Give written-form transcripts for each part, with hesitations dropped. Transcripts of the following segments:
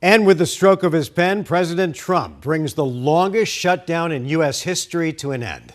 And with the stroke of his pen, President Trump brings the longest shutdown in U.S. history to an end.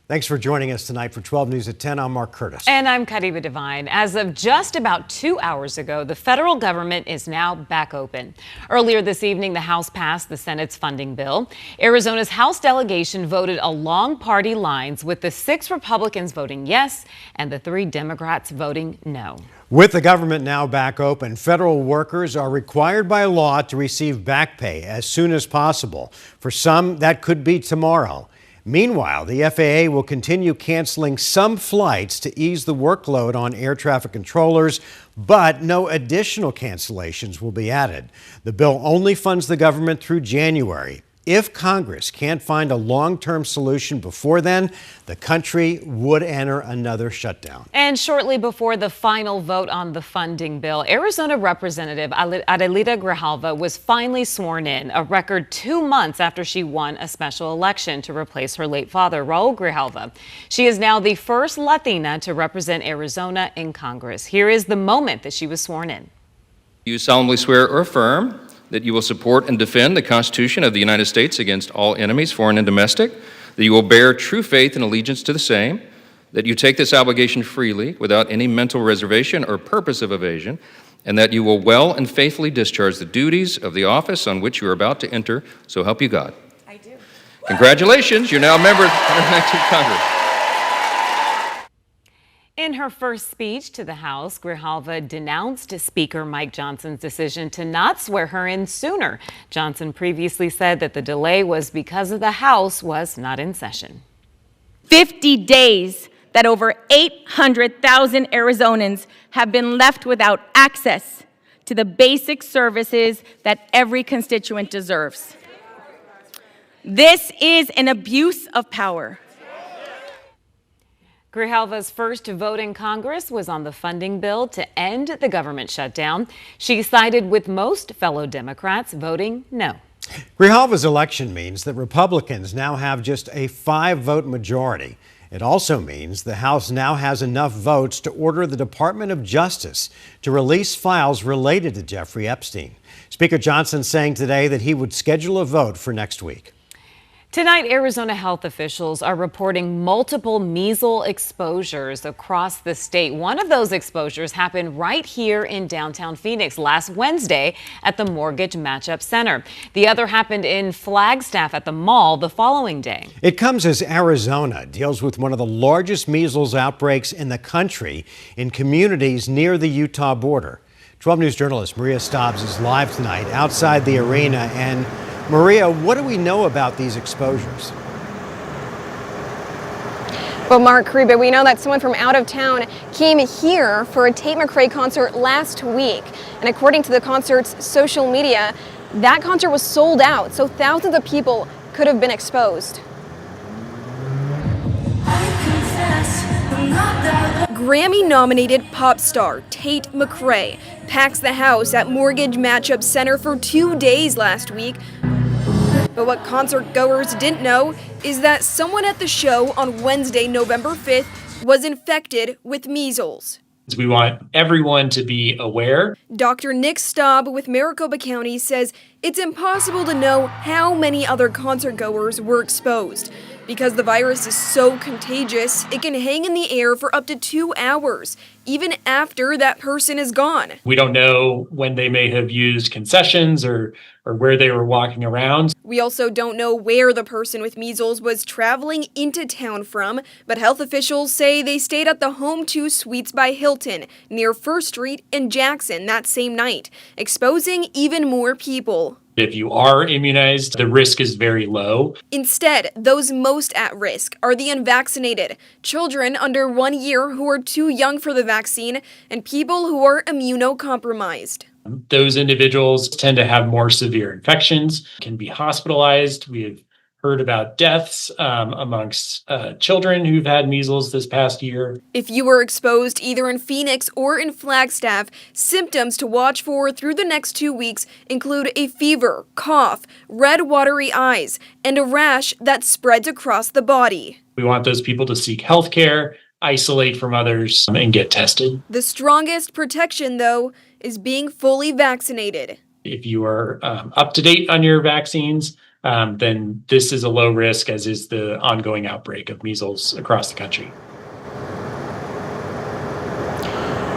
Thanks for joining us tonight for 12 News at 10. I'm Mark Curtis. And I'm Kadiba Devine. As of just about 2 hours ago, the federal government is now back open. Earlier this evening, the House passed the Senate's funding bill. Arizona's House delegation voted along party lines, with the 6 Republicans voting yes and the 3 Democrats voting no. With the government now back open, federal workers are required by law to receive back pay as soon as possible. For some, that could be tomorrow. Meanwhile, the FAA will continue canceling some flights to ease the workload on air traffic controllers, but no additional cancellations will be added. The bill only funds the government through January. If Congress can't find a long-term solution before then, the country would enter another shutdown. And shortly before the final vote on the funding bill, Arizona Representative Adelita Grijalva was finally sworn in, a record 2 months after she won a special election to replace her late father, Raul Grijalva. She is now the first Latina to represent Arizona in Congress. Here is the moment that she was sworn in. You solemnly swear or affirm that you will support and defend the Constitution of the United States against all enemies, foreign and domestic, that you will bear true faith and allegiance to the same, that you take this obligation freely without any mental reservation or purpose of evasion, and that you will well and faithfully discharge the duties of the office on which you are about to enter, so help you God. I do. Congratulations, you're now a member of the 119th Congress. In her first speech to the House, Grijalva denounced Speaker Mike Johnson's decision to not swear her in sooner. Johnson previously said that the delay was because the House was not in session. 50 days that over 800,000 Arizonans have been left without access to the basic services that every constituent deserves. This is an abuse of power. Grijalva's first vote in Congress was on the funding bill to end the government shutdown. She sided with most fellow Democrats, voting no. Grijalva's election means that Republicans now have just a 5-vote majority. It also means the House now has enough votes to order the Department of Justice to release files related to Jeffrey Epstein. Speaker Johnson saying today that he would schedule a vote for next week. Tonight, Arizona health officials are reporting multiple measles exposures across the state. One of those exposures happened right here in downtown Phoenix last Wednesday at the Mortgage Matchup Center. The other happened in Flagstaff at the mall the following day. It comes as Arizona deals with one of the largest measles outbreaks in the country in communities near the Utah border. 12 News journalist Maria Stobbs is live tonight outside the arena. And Maria, what do we know about these exposures? Well, Mark Kariba, we know that someone from out of town came here for a Tate McRae concert last week. And according to the concert's social media, that concert was sold out, so thousands of people could have been exposed. Grammy-nominated pop star Tate McRae packs the house at Mortgage Matchup Center for 2 days last week. But what concert goers didn't know is that someone at the show on Wednesday, November 5th, was infected with measles. We want everyone to be aware. Dr. Nick Staub with Maricopa County says it's impossible to know how many other concert goers were exposed. Because the virus is so contagious, it can hang in the air for up to 2 hours, even after that person is gone. We don't know when they may have used concessions or where they were walking around. We also don't know where the person with measles was traveling into town from, but health officials say they stayed at the Home 2 Suites by Hilton near First Street in Jackson that same night, exposing even more people. If you are immunized, the risk is very low. Instead, those most at risk are the unvaccinated, children under 1 year who are too young for the vaccine, and people who are immunocompromised. Those individuals tend to have more severe infections, can be hospitalized. We have heard about deaths amongst children who've had measles this past year. If you were exposed either in Phoenix or in Flagstaff, symptoms to watch for through the next 2 weeks include a fever, cough, red watery eyes, and a rash that spreads across the body. We want those people to seek health care, isolate from others, and get tested. The strongest protection, though, is being fully vaccinated. If you are up to date on your vaccines, then this is a low risk, as is the ongoing outbreak of measles across the country.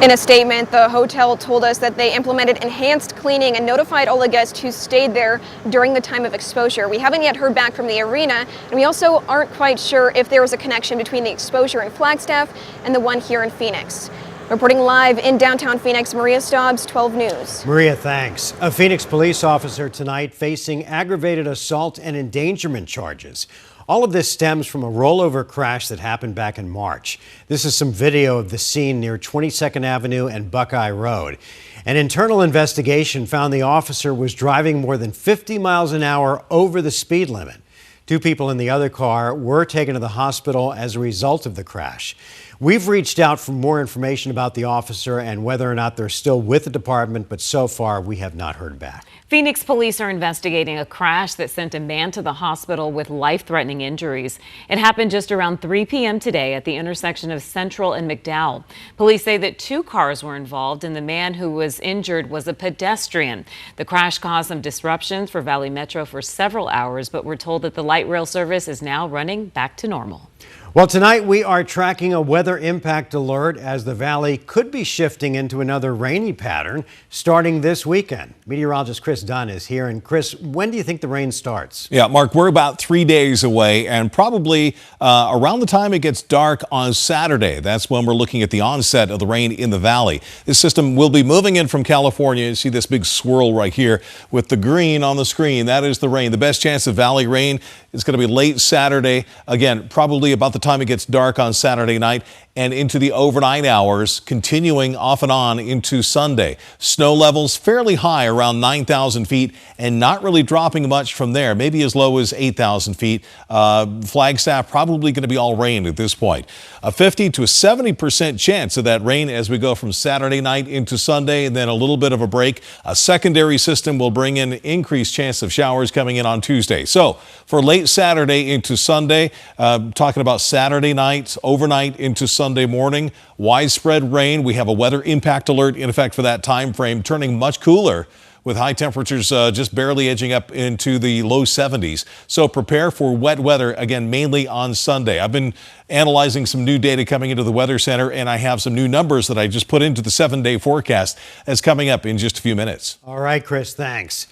In a statement, the hotel told us that they implemented enhanced cleaning and notified all the guests who stayed there during the time of exposure. We haven't yet heard back from the arena, and we also aren't quite sure if there was a connection between the exposure in Flagstaff and the one here in Phoenix. Reporting live in downtown Phoenix, Maria Stobbs, 12 News. Maria, thanks. A Phoenix police officer tonight facing aggravated assault and endangerment charges. All of this stems from a rollover crash that happened back in March. This is some video of the scene near 22nd Avenue and Buckeye Road. An internal investigation found the officer was driving more than 50 miles an hour over the speed limit. 2 people in the other car were taken to the hospital as a result of the crash. We've reached out for more information about the officer and whether or not they're still with the department, but so far we have not heard back. Phoenix police are investigating a crash that sent a man to the hospital with life-threatening injuries. It happened just around 3 p.m. today at the intersection of Central and McDowell. Police say that 2 cars were involved and the man who was injured was a pedestrian. The crash caused some disruptions for Valley Metro for several hours, but we're told that the light rail service is now running back to normal. Well, tonight we are tracking a weather impact alert as the valley could be shifting into another rainy pattern starting this weekend. Meteorologist Chris Dunn is here. And Chris, when do you think the rain starts? Yeah, Mark, we're about 3 days away and probably around the time it gets dark on Saturday. That's when we're looking at the onset of the rain in the valley. This system will be moving in from California. You see this big swirl right here with the green on the screen. That is the rain. The best chance of valley rain is going to be late Saturday. Again, probably about the time it gets dark on Saturday night and into the overnight hours, continuing off and on into Sunday. Snow levels fairly high, around 9,000 feet, and not really dropping much from there, maybe as low as 8,000 feet. Flagstaff probably going to be all rain at this point. A 50 to 70% chance of that rain as we go from Saturday night into Sunday, and then a little bit of a break. A secondary system will bring in increased chance of showers coming in on Tuesday. So for late Saturday into Sunday, talking about Saturday night, overnight into Sunday morning, widespread rain. We have a weather impact alert in effect for that time frame, turning much cooler with high temperatures just barely edging up into the low 70s. So prepare for wet weather, again, mainly on Sunday. I've been analyzing some new data coming into the Weather Center, and I have some new numbers that I just put into the 7-day forecast that's coming up in just a few minutes. All right, Chris, thanks.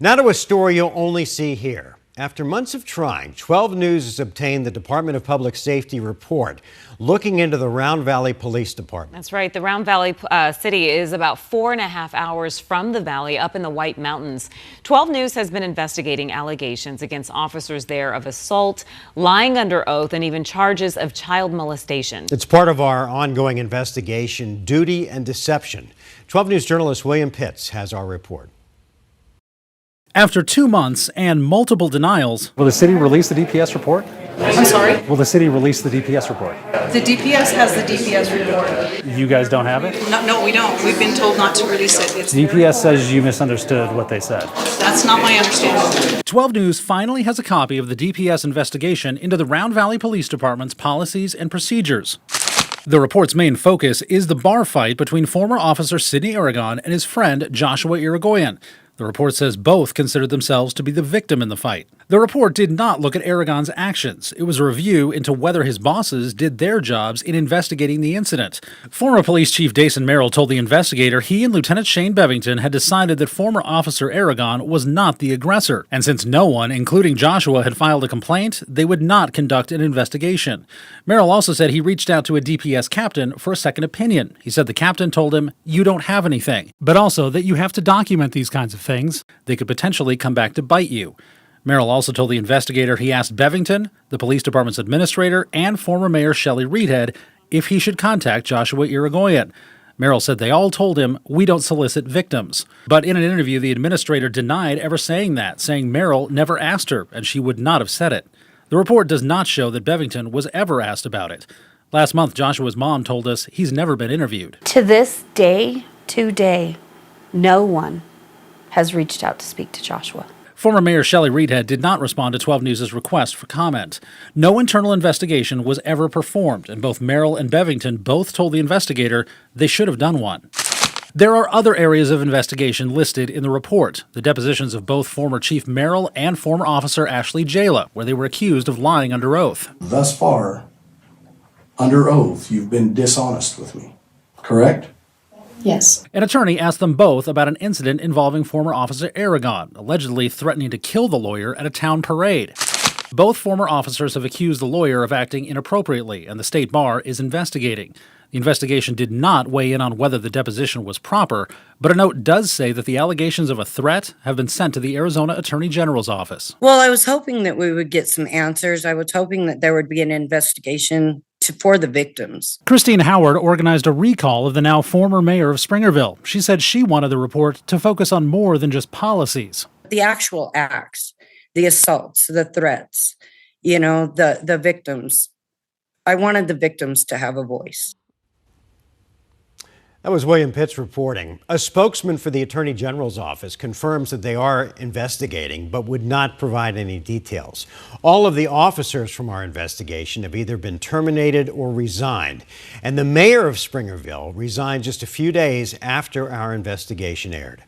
Now to a story you'll only see here. After months of trying, 12 News has obtained the Department of Public Safety report looking into the Round Valley Police Department. That's right. The Round Valley city is about 4.5 hours from the valley up in the White Mountains. 12 News has been investigating allegations against officers there of assault, lying under oath, and even charges of child molestation. It's part of our ongoing investigation, Duty and Deception. 12 News journalist William Pitts has our report. After 2 months and multiple denials, will the city release the DPS report? I'm sorry? Will the city release the DPS report? The DPS has the DPS report. You guys don't have it? No, we don't. We've been told not to release it. It's DPS says you misunderstood what they said. That's not my understanding. 12 News finally has a copy of the DPS investigation into the Round Valley Police Department's policies and procedures. The report's main focus is the bar fight between former officer Sidney Aragon and his friend Joshua Irigoyen. The report says both considered themselves to be the victim in the fight. The report did not look at Aragon's actions. It was a review into whether his bosses did their jobs in investigating the incident. Former Police Chief Dason Merrill told the investigator he and Lieutenant Shane Bevington had decided that former Officer Aragon was not the aggressor. And since no one, including Joshua, had filed a complaint, they would not conduct an investigation. Merrill also said he reached out to a DPS captain for a second opinion. He said the captain told him, "You don't have anything," but also that you have to document these kinds of things. They could potentially come back to bite you. Merrill also told the investigator he asked Bevington, the police department's administrator, and former Mayor Shelley Reedhead if he should contact Joshua Irigoyen. Merrill said they all told him, "We don't solicit victims." But in an interview, the administrator denied ever saying that, saying Merrill never asked her and she would not have said it. The report does not show that Bevington was ever asked about it. Last month, Joshua's mom told us he's never been interviewed. To this day, today, no one has reached out to speak to Joshua. Former Mayor Shelley Reedhead did not respond to 12 News' request for comment. No internal investigation was ever performed, and both Merrill and Bevington both told the investigator they should have done one. There are other areas of investigation listed in the report. The depositions of both former Chief Merrill and former Officer Ashley Jayla, where they were accused of lying under oath. Thus far, under oath, you've been dishonest with me, correct? Yes. An attorney asked them both about an incident involving former Officer Aragon, allegedly threatening to kill the lawyer at a town parade. Both former officers have accused the lawyer of acting inappropriately, and the state bar is investigating. The investigation did not weigh in on whether the deposition was proper, but a note does say that the allegations of a threat have been sent to the Arizona Attorney General's office. Well, I was hoping that we would get some answers. I was hoping that there would be an investigation for the victims. Christine Howard organized a recall of the now former mayor of Springerville. She said she wanted the report to focus on more than just policies. The actual acts, the assaults, the threats, the victims. I wanted the victims to have a voice. That was William Pitts reporting. A spokesman for the Attorney General's office confirms that they are investigating, but would not provide any details. All of the officers from our investigation have either been terminated or resigned. And the mayor of Springerville resigned just a few days after our investigation aired.